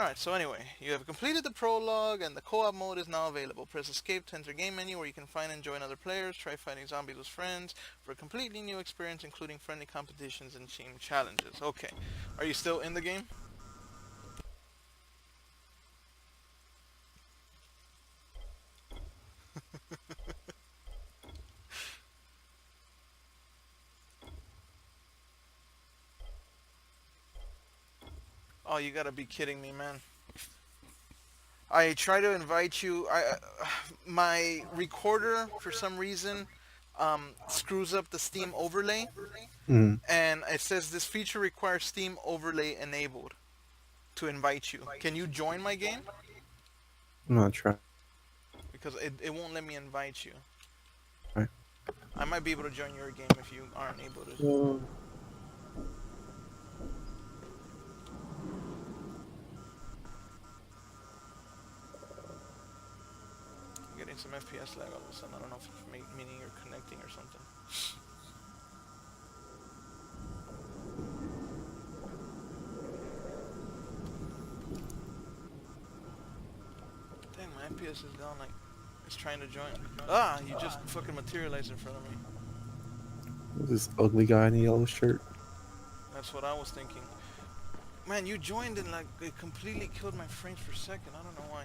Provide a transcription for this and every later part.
Alright, so anyway, you have completed the prologue and the co-op mode is now available. Press escape to enter game menu where you can find and join other players, try fighting zombies with friends for a completely new experience including friendly competitions and team challenges. Okay, are you still in the game? Oh, you gotta be kidding me, man. I try to invite you. My recorder, for some reason, screws up the Steam overlay, Mm. and it says this feature requires Steam overlay enabled to invite you. Can you join my game? I'm gonna try. Because it won't let me invite you. Right. I might be able to join your game if you aren't able to. Well, I'm getting some FPS lag all of a sudden. I don't know if it's meaning you're connecting or something. Dang, my FPS is down like it's trying to join. Ah, you just fucking materialized in front of me. this ugly guy in the yellow shirt. That's what I was thinking. Man, you joined and like it completely killed my frames per second. I don't know why.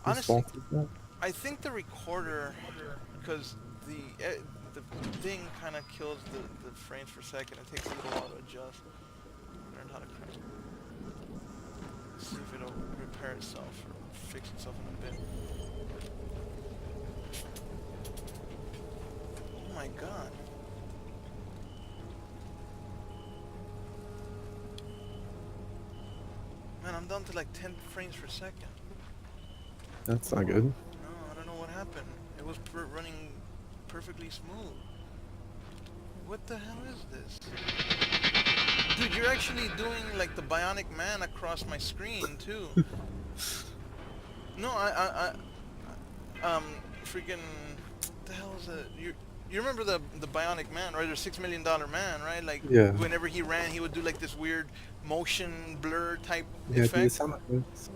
Whose Honestly, fault is that? I think the recorder, because the thing kind of kills the frames per second. It takes a little while to adjust. Learn how to crank. See if it'll repair itself or fix itself in a bit. Oh my god. Man, I'm down to like 10 frames per second. That's not good. No, I don't know what happened. It was running perfectly smooth. What the hell is this? Dude, you're actually doing like the Bionic Man across my screen too. No, freaking, what the hell is that? You remember the Bionic Man, right? The $6 million man, right? Like Yeah. whenever he ran, he would do like this weird motion blur type Yeah, do the effect. sound effects.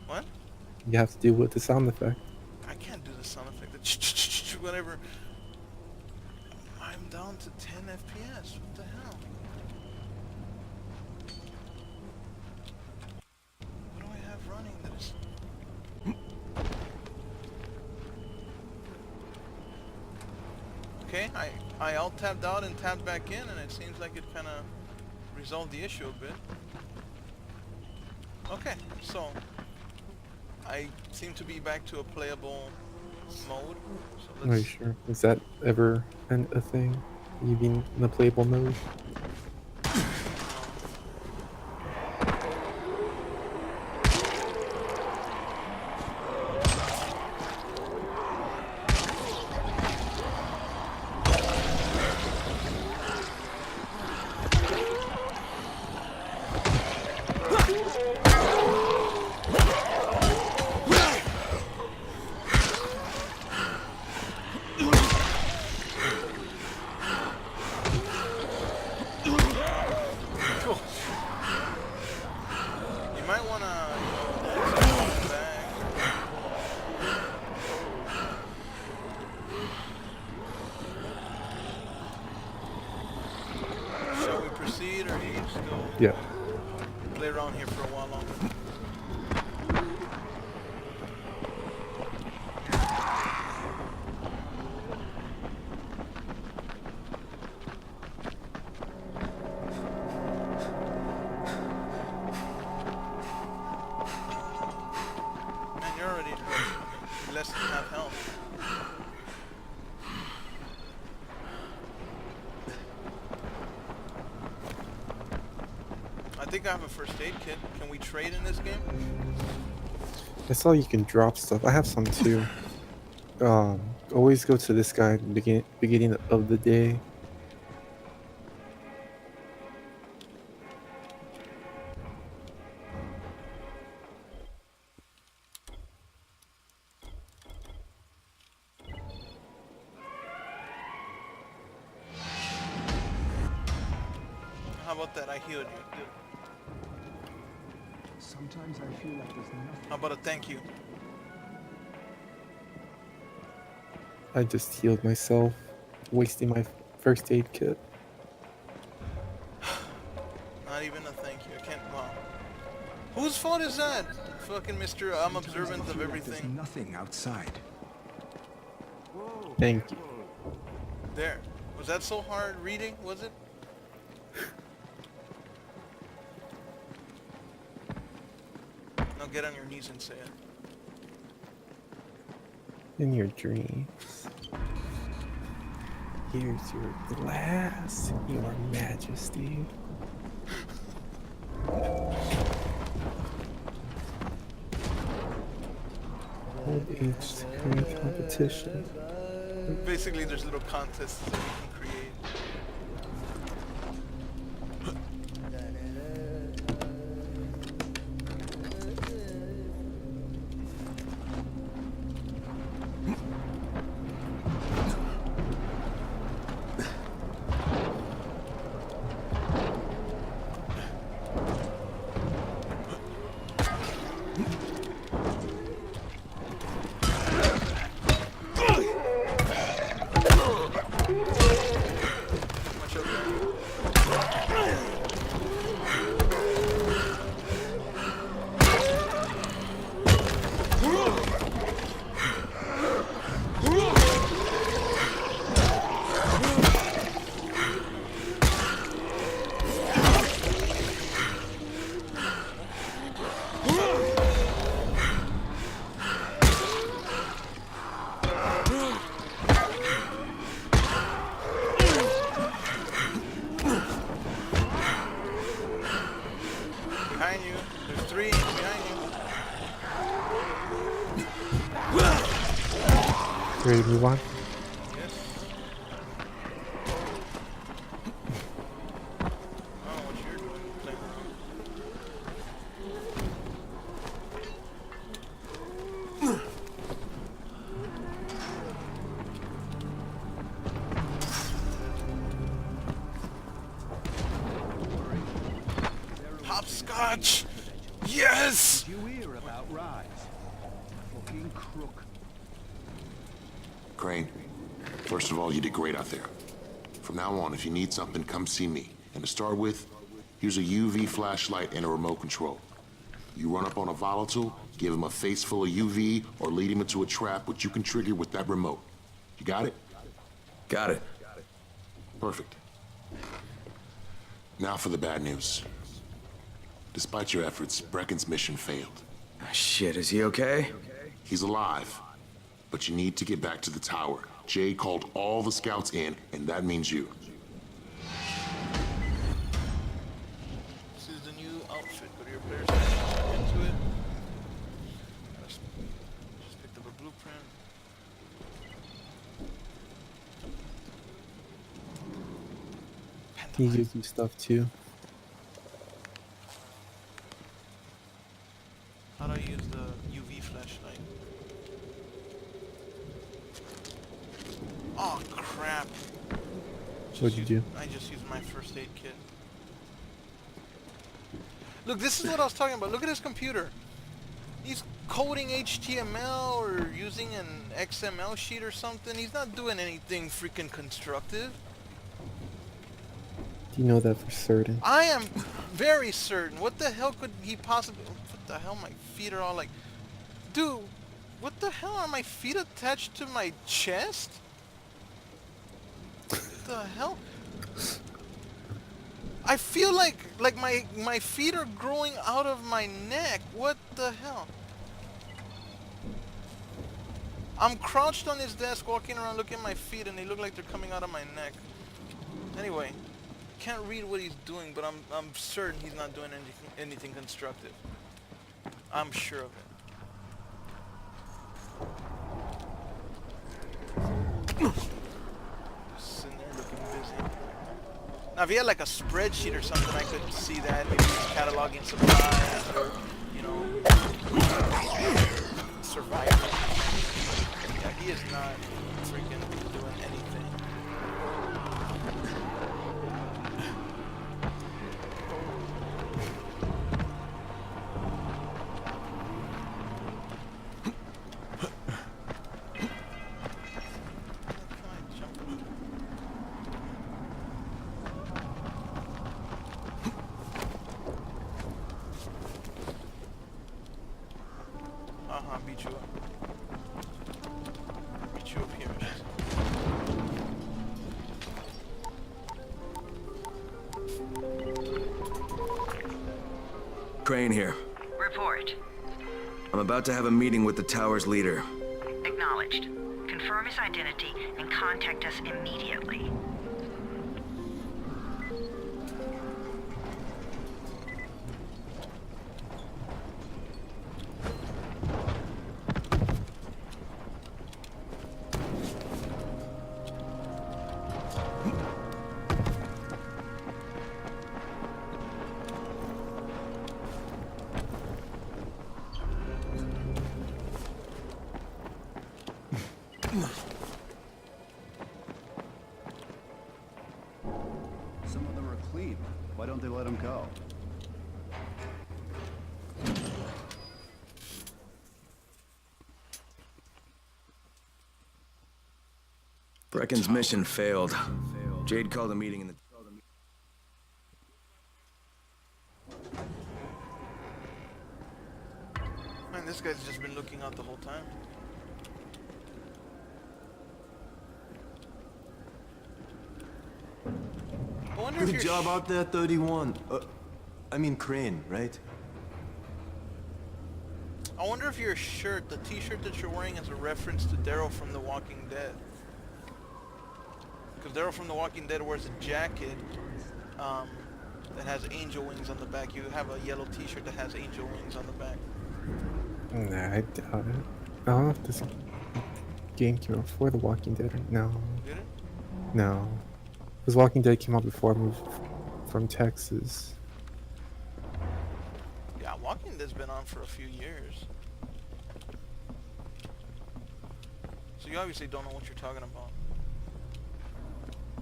What? You have to deal with the sound effect. I can't do the sound effect. The whatever. I'm down to 10 FPS. What the hell? What do I have running that is... Okay, I alt-tabbed out and tabbed back in, and it seems like it kind of resolved the issue a bit. Okay, so I seem to be back to a playable mode. So Are you let's... sure? Is that ever a thing? You being in the playable mode? Cool. You might want to, step back. Shall we proceed, or do you still Yeah. play around here for a while longer? Man, you're already less than half health. I think I have a first aid kit. Can we trade in this game? I saw you can drop stuff. I have some too. Always go to this guy at the beginning of the day. How about that? I healed you. Sometimes I feel like there's nothing. How about a thank you? I just healed myself, wasting my first aid kit. Not even a thank you. I can't. Wow. Whose fault is that? Fucking Mr. I'm Sometimes observant I of feel like there's everything. nothing outside. Whoa. Thank you. There. Was that so hard reading? Was it? Now get on your knees and say it. In your dreams. Here's your glass, your majesty. Old age competition. Basically, there's little contests that you can create. Much of that. Behind you. There's three behind you. Ready to move on? Yes. I don't know what you're doing. Playing around. Hopscotch! Yes! You hear about Rise? Fucking crook. Crane, first of all, you did great out there. From now on, if you need something, come see me. And to start with, here's a UV flashlight and a remote control. You run up on a volatile, give him a face full of UV, or lead him into a trap which you can trigger with that remote. You got it? Got it. Perfect. Now for the bad news. Despite your efforts, Brecken's mission failed. Ah, shit, is he okay? He's alive, but you need to get back to the tower. Jay called all the scouts in, and that means you. This is the new outfit. Go to your player's settings, into it. Just picked up a blueprint. He gives you stuff too. How do I use the UV flashlight? Oh crap! What'd you do? I just used my first aid kit. Look, this is what I was talking about. Look at his computer. He's coding HTML or using an XML sheet or something. He's not doing anything freaking constructive. Do you know that for certain? I am very certain. What the hell could he possibly... What the hell? My feet are all like... Dude, what the hell? Are my feet attached to my chest? What the hell? I feel like my feet are growing out of my neck. What the hell? I'm crouched on his desk walking around looking at my feet and they look like they're coming out of my neck. Anyway, can't read what he's doing, but I'm certain he's not doing anything constructive. I'm sure of it. Just sitting there looking busy. Now, if he had like a spreadsheet or something, I could see that. Maybe he's cataloging supplies or, you know, surviving. Yeah, he is not freaking doing anything. beat you up. Beat you up here. Crane here. Report. I'm about to have a meeting with the tower's leader. Acknowledged. Confirm his identity and contact us immediately. Some of them are clean. Why don't they let them go? Brecken's mission failed. Jade called a meeting in the... Man, this guy's just been looking out the whole time. I wonder if Good you're job out there, 31. I mean Crane, right? I wonder if your shirt, the t-shirt that you're wearing, is a reference to Daryl from The Walking Dead. Because Daryl from The Walking Dead wears a jacket that has angel wings on the back. You have a yellow t-shirt that has angel wings on the back. Nah, I doubt it. I don't know if this game came out before The Walking Dead. No, Did it? no. Because Walking Dead came out before I moved from Texas. Yeah, Walking Dead's been on for a few years. So you obviously don't know what you're talking about.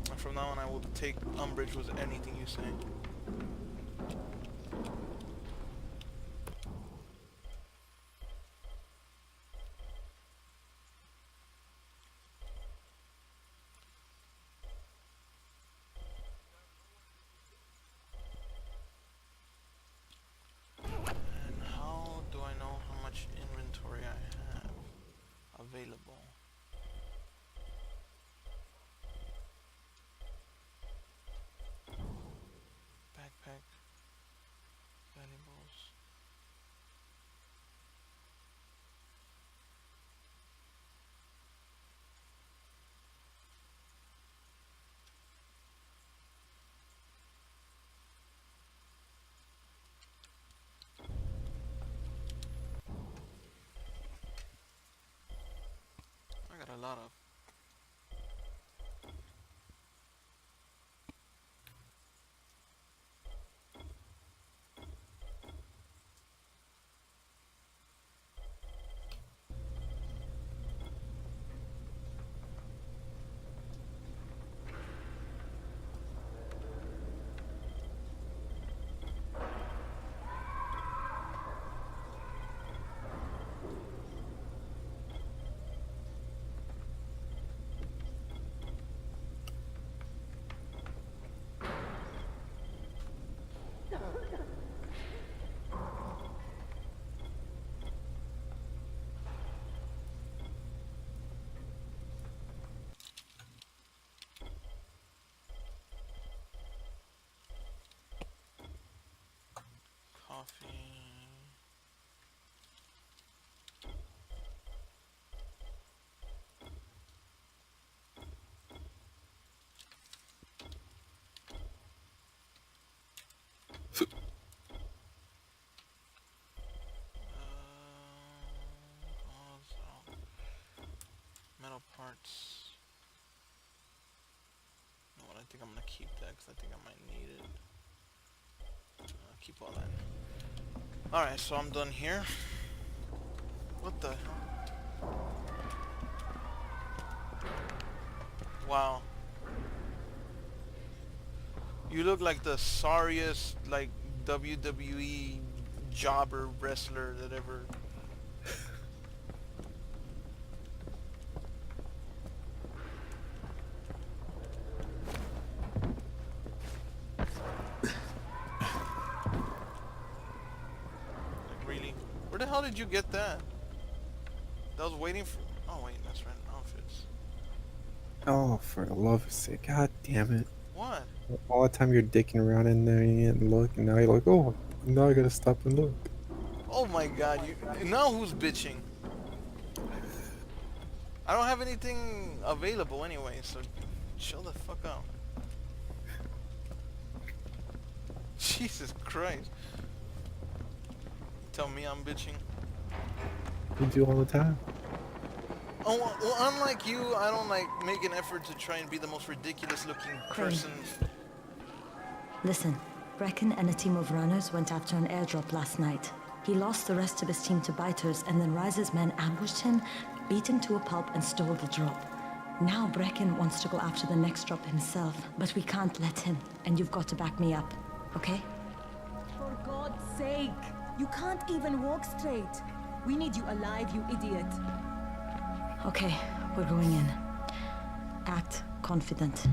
And from now on I will take umbrage with anything you say. And how do I know how much inventory I have available? Backpack, valuables. I got a lot of. Coffee. Pause out. Metal parts. You know what? I think I'm gonna keep that because I think I might need it. Keep all that. Alright, so I'm done here. What the hell? Wow. You look like the sorriest, like, WWE jobber wrestler that ever... Like, really? Where the hell did you get that? I was waiting for. Oh wait, that's right. Outfits. Oh, for the love of sake. God damn it. What? All the time you're dicking around in there and you didn't look, and now you're like, oh, now I gotta stop and look. Oh my God! You now who's bitching? I don't have anything available anyway, so chill the fuck out. Jesus Christ! Tell me I'm bitching. You do all the time. Oh, well, unlike you, I don't like make an effort to try and be the most ridiculous looking person. Listen, Brecken and a team of runners went after an airdrop last night. He lost the rest of his team to biters, and then Rise's men ambushed him, beat him to a pulp, and stole the drop. Now Brecken wants to go after the next drop himself, but we can't let him, and you've got to back me up, okay? For God's sake! You can't even walk straight. We need you alive, you idiot. Okay, we're going in. Act confident.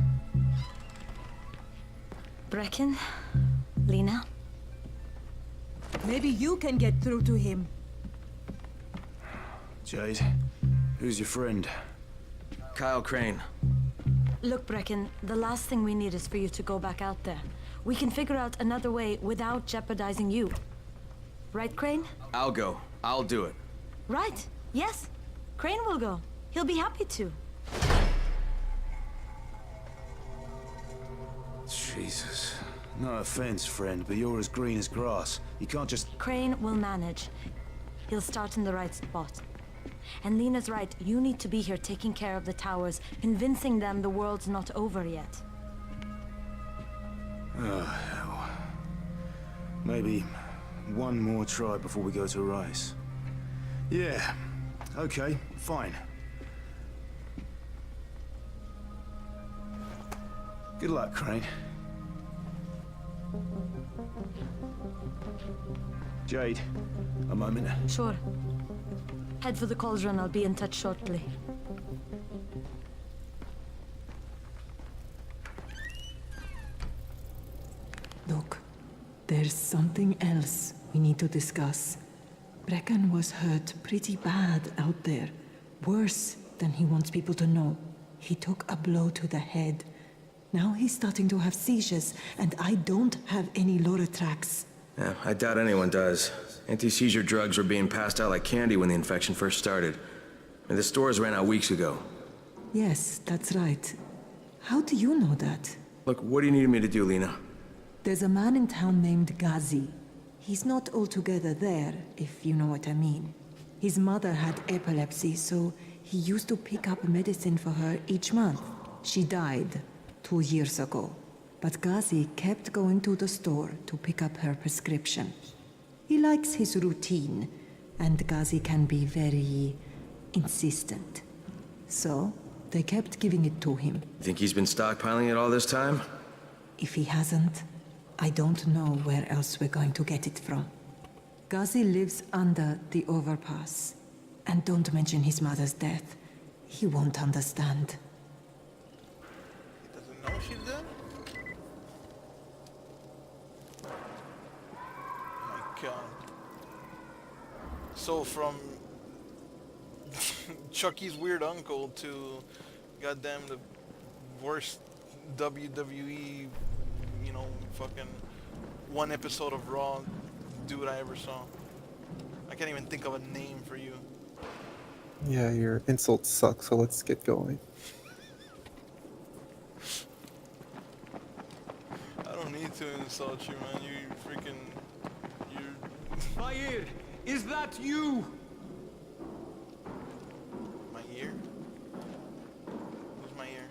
Brecken, Lena. Maybe you can get through to him. Jade, who's your friend? Kyle Crane. Look, Brecken, the last thing we need is for you to go back out there. We can figure out another way without jeopardizing you. Right, Crane? I'll go. I'll do it. Right. Yes. Crane will go. He'll be happy to. Jesus. No offense, friend, but you're as green as grass. You can't just... Crane will manage. He'll start in the right spot. And Lena's right. You need to be here taking care of the towers, convincing them the world's not over yet. Oh, hell. Maybe one more try before we go to Rice. Yeah. Okay, fine. Good luck, Crane. Jade, a moment. Sure. Head for the cauldron. I'll be in touch shortly. Look, there's something else we need to discuss. Brecken was hurt pretty bad out there. Worse than he wants people to know. He took a blow to the head. Now he's starting to have seizures, and I don't have any Loratrax. Yeah, I doubt anyone does. Anti-seizure drugs were being passed out like candy when the infection first started. And the stores ran out weeks ago. Yes, that's right. How do you know that? Look, what do you need me to do, Lena? There's a man in town named Ghazi. He's not altogether there, if you know what I mean. His mother had epilepsy, so he used to pick up medicine for her each month. She died 2 years ago, but Ghazi kept going to the store to pick up her prescription. He likes his routine, and Ghazi can be very insistent. So, they kept giving it to him. Think he's been stockpiling it all this time? If he hasn't, I don't know where else we're going to get it from. Ghazi lives under the overpass. And don't mention his mother's death. He won't understand. He doesn't know she's dead? Oh my God. So from Chucky's weird uncle to goddamn the worst WWE, you know, fucking one episode of Raw dude I ever saw. I can't even think of a name for you. Yeah, your insults suck, so let's get going. I don't need to insult you, man. You freaking... You're... Bahir, is that you? My ear? Who's my ear?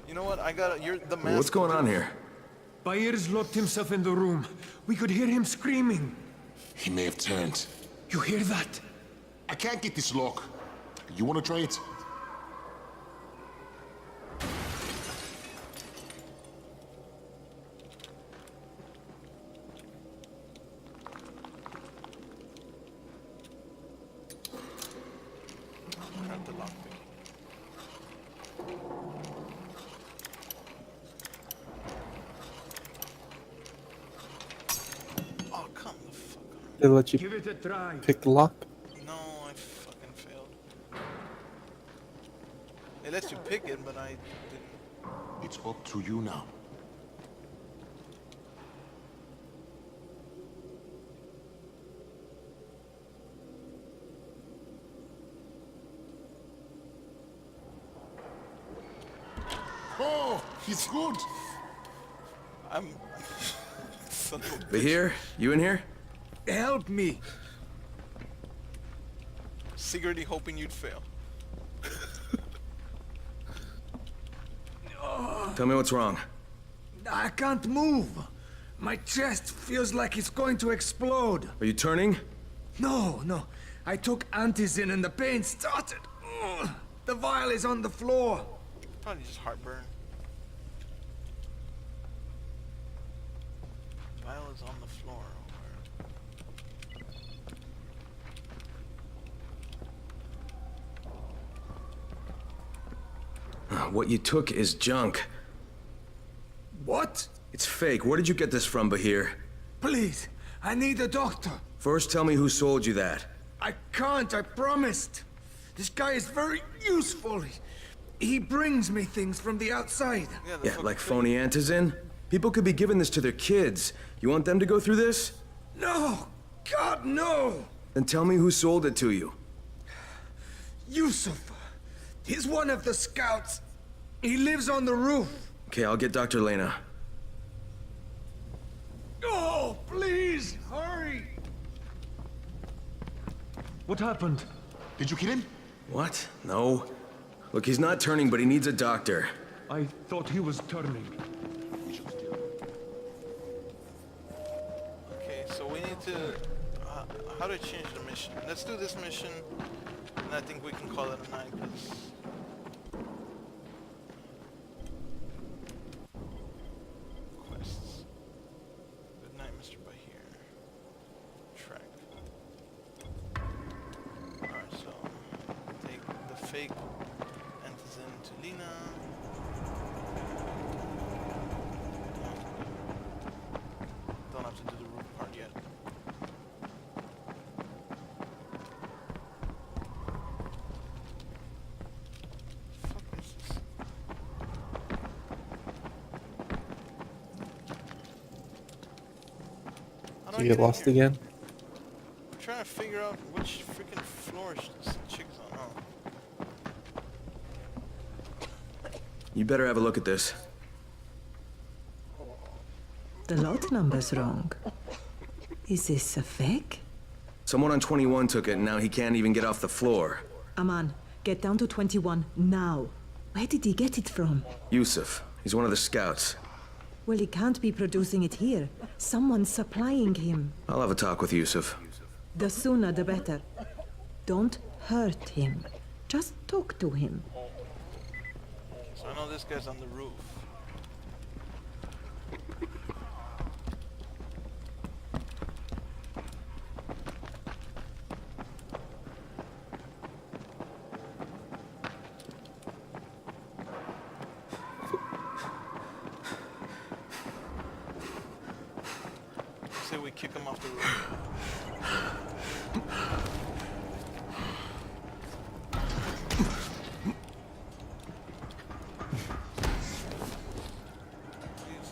You know what? I gotta... You're the master. What's going on here? Bahir's locked himself in the room. We could hear him screaming. He may have turned. You hear that? I can't get this lock. You want to try it? Grab the lockpick. Oh, come the fuck on. They let you Give it a try. pick the lock? No, I fucking failed. It lets you pick it, but I didn't. It's up to you now. Oh, he's good. I'm. Son of a bitch. Bahir, you in here? Help me. Secretly hoping you'd fail. Tell me what's wrong. I can't move. My chest feels like it's going to explode. Are you turning? No, no. I took Antizin and the pain started. Ugh. The vial is on the floor. Probably just heartburn. Vial is on the floor. What you took is junk. What? It's fake. Where did you get this from, Bahir? Please, I need a doctor. First, tell me who sold you that. I can't, I promised. This guy is very useful. He brings me things from the outside. The Yeah, fucking like thing. phony Antizin? People could be giving this to their kids. You want them to go through this? No! God, no! Then tell me who sold it to you. Yusuf. He's one of the scouts. He lives on the roof. Okay, I'll get Dr. Lena. Oh, please, hurry! What happened? Did you kill him? What? No. Look, he's not turning, but he needs a doctor. I thought he was turning. Okay, so we need to. How to change the mission? Let's do this mission, and I think we can call it a night. Cause quests. Good night, Mr. Bahir. Track. Alright, so take the fake Antizin to Lena. Don't have to do the root part yet. Fuck is this? How do I You get in lost here? again? I'm trying to figure out which freaking floor this chick's on. Oh. You better have a look at this. The lot number's wrong. Is this a fake? Someone on 21 took it, and now he can't even get off the floor. Aman, get down to 21 now. Where did he get it from? Yusuf. He's one of the scouts. Well, he can't be producing it here. Someone's supplying him. I'll have a talk with Yusuf. The sooner the better. Don't hurt him. Just talk to him. So I know this guy's on the roof. Say we kick him off the roof. He's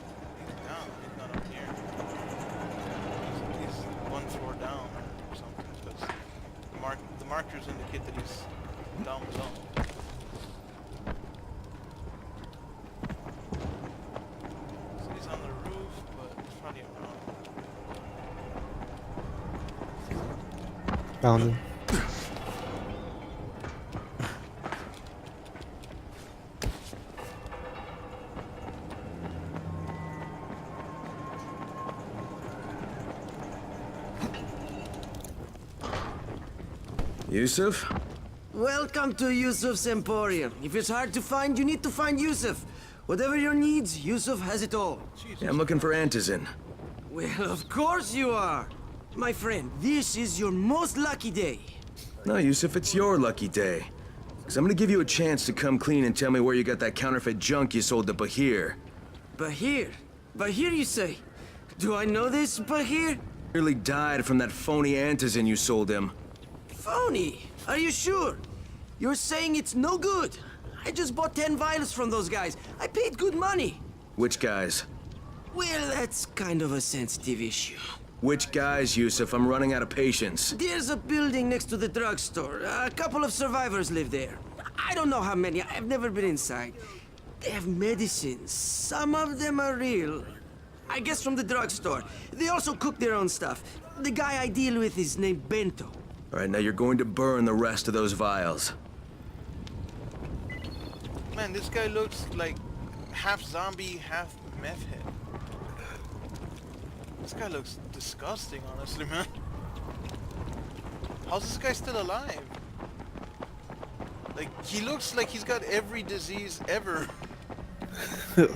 down. He's not up here. He's one floor down or something. Because the markers indicate that he's down below. So he's on the roof, but he's probably around. Found him. Yusuf? Welcome to Yusuf's Emporium. If it's hard to find, you need to find Yusuf. Whatever your needs, Yusuf has it all. Yeah, I'm looking for Antizin. Well, of course you are. My friend, this is your most lucky day. No, Yusuf, it's your lucky day. Because I'm gonna give you a chance to come clean and tell me where you got that counterfeit junk you sold to Bahir. Bahir? Bahir, you say? Do I know this Bahir? Nearly died from that phony Antizin you sold him. Phony? Are you sure? You're saying it's no good? I just bought 10 vials from those guys. I paid good money. Which guys? Well, that's kind of a sensitive issue. Which guys, Yusuf? I'm running out of patience. There's a building next to the drugstore. A couple of survivors live there. I don't know how many. I've never been inside. They have medicines. Some of them are real. I guess from the drugstore. They also cook their own stuff. The guy I deal with is named Bento. All right, now you're going to burn the rest of those vials. Man, this guy looks like half zombie, half meth head. This guy looks disgusting, honestly, man. How's this guy still alive? Like, he looks like he's got every disease ever. Kind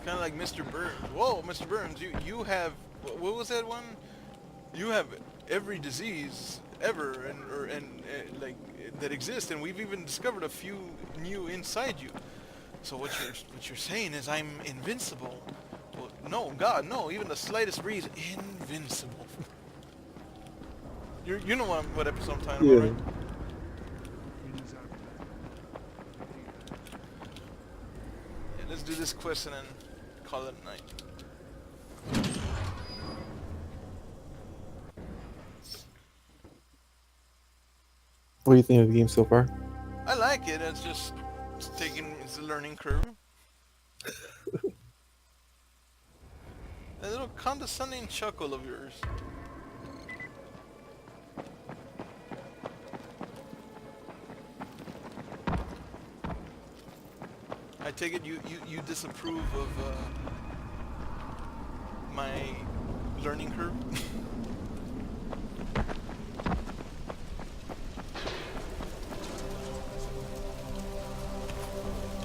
of like Mr. Burns. Whoa, Mr. Burns, you have, what was that one? You have every disease ever and like that exists, and we've even discovered a few new inside you. So what you're saying is I'm invincible? Well, no, God, no. Even the slightest breeze, invincible. You know what episode I'm talking about, right? Yeah, let's do this quest and then call it a night. What do you think of the game so far? I like it. It's a learning curve. That little condescending chuckle of yours. I take it you disapprove of my learning curve?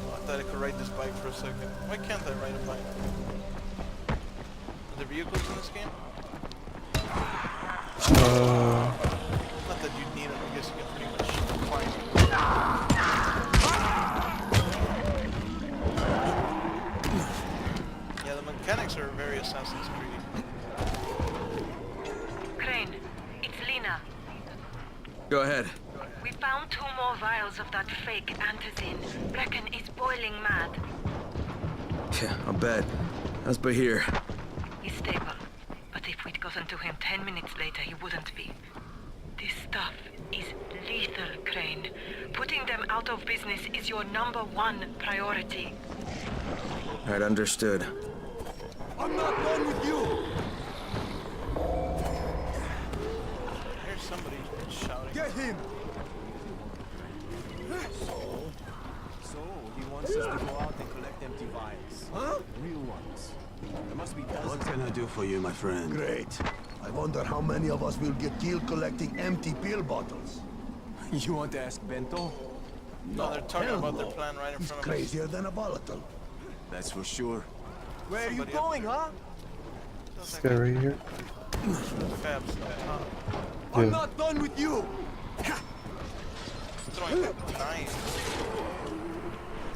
I thought I could ride this bike for a second. Why can't I ride a bike? Are there vehicles in this game? Not that you'd need them, I guess you can pretty much climb. Yeah, the mechanics are very Assassin's Creed. Crane, it's Lena. Go ahead. We found 2 more vials of that fake Antizin. Brecken is boiling mad. Yeah, I'll bet. How's Bahir? He's stable. But if we'd gotten to him 10 minutes later, he wouldn't be. This stuff is lethal, Crane. Putting them out of business is your #1 priority. All right, understood. I'm not done with you! There's somebody shouting. Get him! So, he wants us to go out and collect empty vials. Huh? Real ones. There must be dozens. What can I do for you, my friend? Great. I wonder how many of us will get killed collecting empty pill bottles. You want to ask Bento? No, they're talking hell about their no. plan right in He's front of us. crazier than a volatile. That's for sure. Where are you Somebody up going, there. huh? This guy right here. Fabs. I'm Yeah. not done with you! Throwing knives.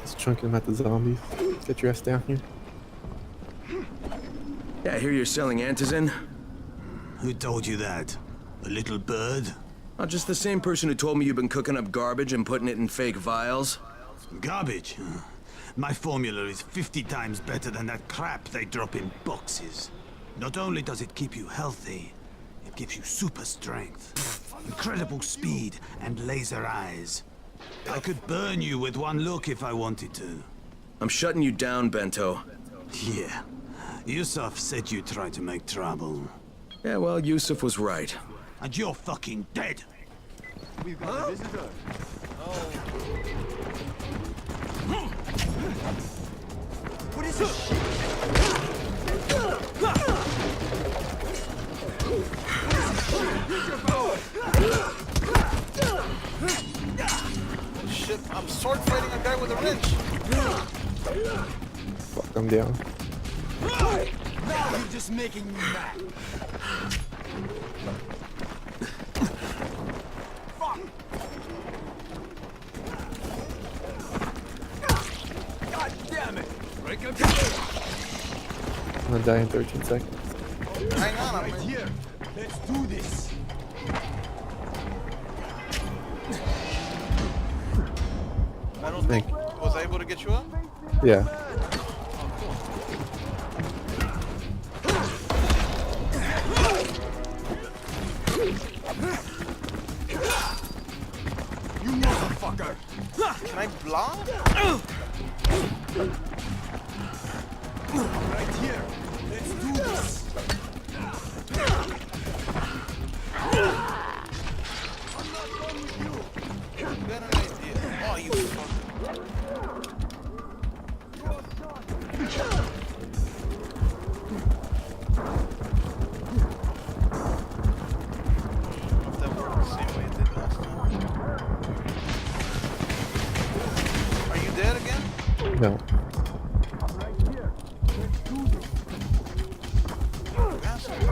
Just chunking him at the zombies. Get your ass down here. Yeah, I hear you're selling Antizin. Who told you that? A little bird? Not just the same person who told me you've been cooking up garbage and putting it in fake vials. Garbage? My formula is 50 times better than that crap they drop in boxes. Not only does it keep you healthy, it gives you super strength, incredible speed, and laser eyes. I could burn you with one look if I wanted to. I'm shutting you down, Bento. Yeah. Yusuf said you tried to make trouble. Yeah, well, Yusuf was right. And you're fucking dead. We've got a visitor. What is this shit? Shit, I'm sword fighting a guy with a wrench. Fuck, I'm down. Now you're just making me mad. Fuck! I'm gonna die in 13 seconds. Hang on, I'm Right here. Let's do this. I don't think. Was I able to get you up? Yeah. You motherfucker. Can I block? Right here. Let's do this. You got an idea. Oh, you fucker. If that worked the same way it did last time. Are you dead again? No. Bastard.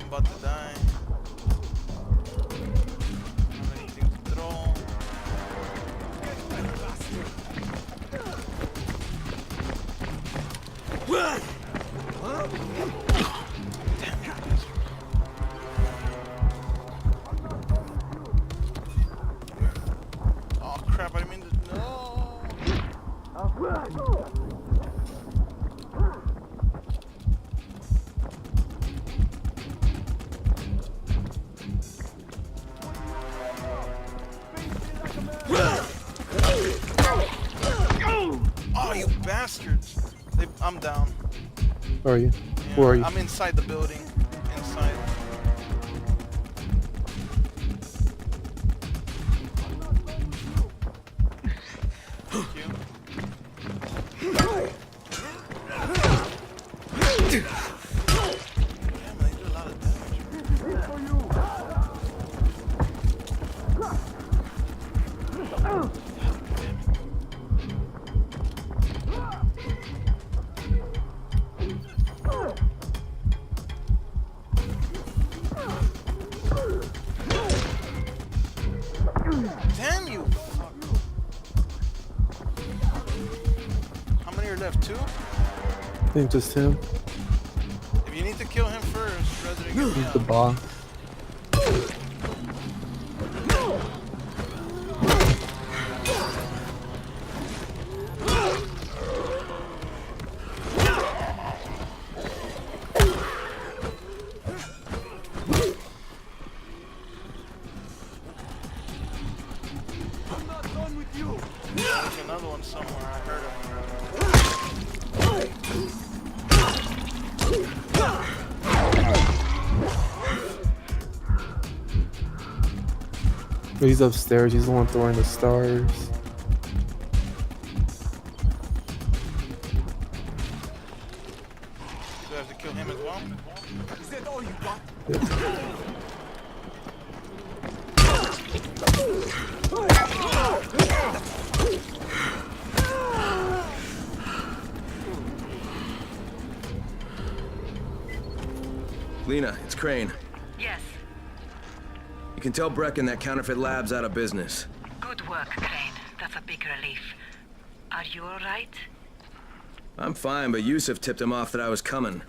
I'm about to die. I don't have anything to throw. Oh crap, I didn't mean to. No! Oh, you bastards! I'm down. Where are you? Yeah, Where are you? I'm inside the building. Inside. Thank you. Damn, they do a lot of damage. Damn you! Fuck. How many are left? Two? I think just him. If you need to kill him first, rather than get me The out. boss. I'm not done with you. There's another one somewhere. I heard him. He's upstairs. He's the one throwing the stars. Do I have to kill him as well? Is that all you got? Lena, it's Crane. Yes. You can tell Brecken that counterfeit lab's out of business. Good work, Crane. That's a big relief. Are you alright? I'm fine, but Yusuf tipped him off that I was coming.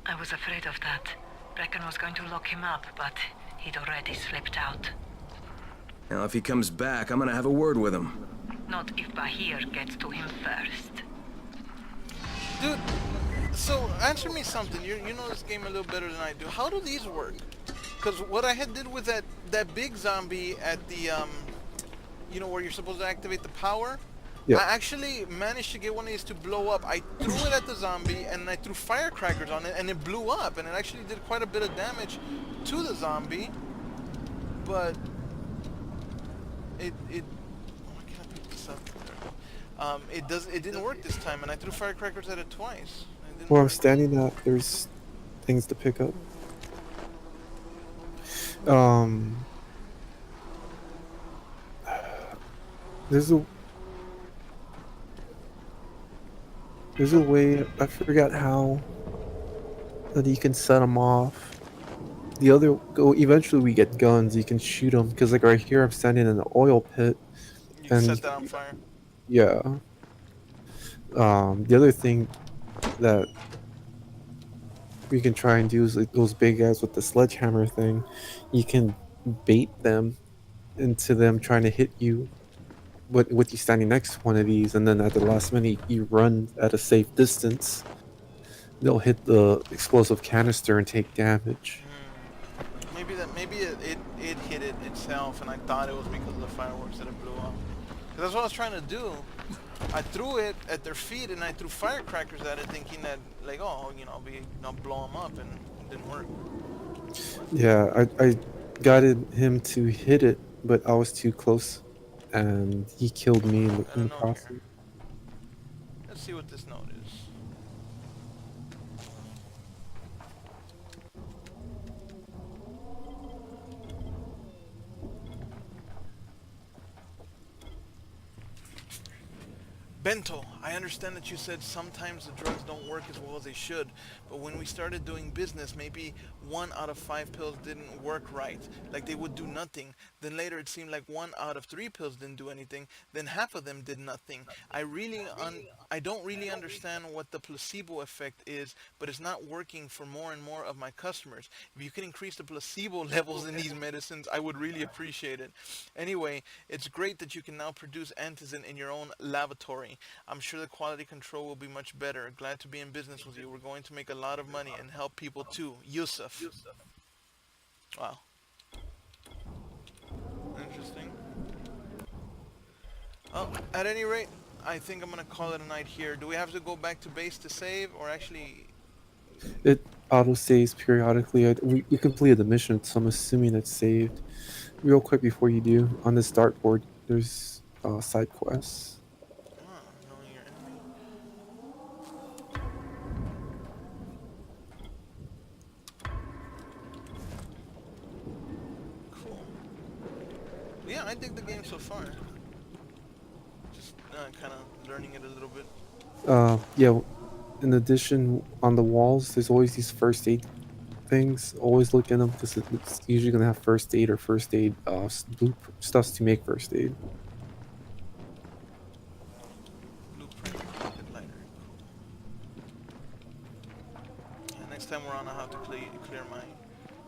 I was afraid of that. Brecken was going to lock him up, but he'd already slipped out. Now, if he comes back, I'm gonna have a word with him. Not if Bahir gets to him first. Dude, so answer me something. You know this game a little better than I do. How do these work? Because what I had did with that big zombie at the you know where you're supposed to activate the power. Yeah. I actually managed to get one of these to blow up. I threw it at the zombie and I threw firecrackers on it and it blew up and it actually did quite a bit of damage to the zombie. But it oh, I can't pick this up. It didn't work this time and I threw firecrackers at it twice. It didn't Where I'm work. standing at, there's things to pick up. There's a way, I forgot how, that you can set them off. The other, eventually we get guns, you can shoot them, because like right here I'm standing in an oil pit. You can set that on fire. Yeah. The other thing that we can try and do is like those big guys with the sledgehammer thing. You can bait them into them trying to hit you with you standing next to one of these, and then at the last minute you run at a safe distance. They'll hit the explosive canister and take damage. Maybe it hit it itself, and I thought it was because of the fireworks that it blew up. 'Cause that's what I was trying to do. I threw it at their feet, and I threw firecrackers at it, thinking that like, oh, you know, I'll blow them up, and it didn't work. Yeah, I guided him to hit it, but I was too close, and he killed me in the process. Let's see what this note is. Bento, I understand that you said sometimes the drugs don't work as well as they should, but when we started doing business, maybe 1 out of 5 pills didn't work right, like they would do nothing. Then later it seemed like 1 out of 3 pills didn't do anything, then half of them did nothing. I don't really understand what the placebo effect is, but it's not working for more and more of my customers. If you can increase the placebo levels in these medicines, I would really appreciate it. Anyway, it's great that you can now produce Antizin in your own laboratory. I'm sure the quality control will be much better. Glad to be in business with you. We're going to make a lot of money and help people too. Yusuf. Wow. Interesting. Well, at any rate, I think I'm going to call it a night here. Do we have to go back to base to save, or actually... It auto-saves periodically. We completed the mission, so I'm assuming it's saved. Real quick before you do, on this dartboard, there's side quests. Knowing your enemy. Cool. Yeah, I dig the game so far. Just kind of learning it a little bit. Yeah, in addition, on the walls, there's always these first aid things. Always look in them, because it's usually going to have first aid or first aid stuffs to make first aid. Blueprint, pocket lighter. Cool. Yeah, next time we're on, I'll have to clear my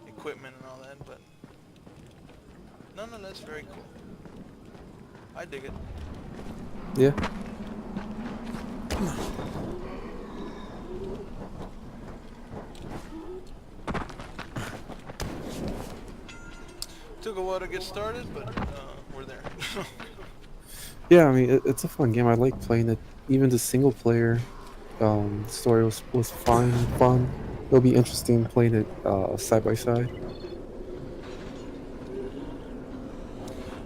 equipment and all that, but nonetheless, very cool. I dig it. Yeah. Took a while to get started, but we're there. Yeah, I mean, it's a fun game. I like playing it. Even the single player story was fun. It'll be interesting playing it side by side.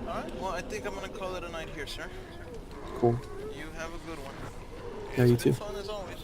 Alright, well, I think I'm going to call it a night here, sir. Cool. You have a good one. Yeah, you too. Fun as always.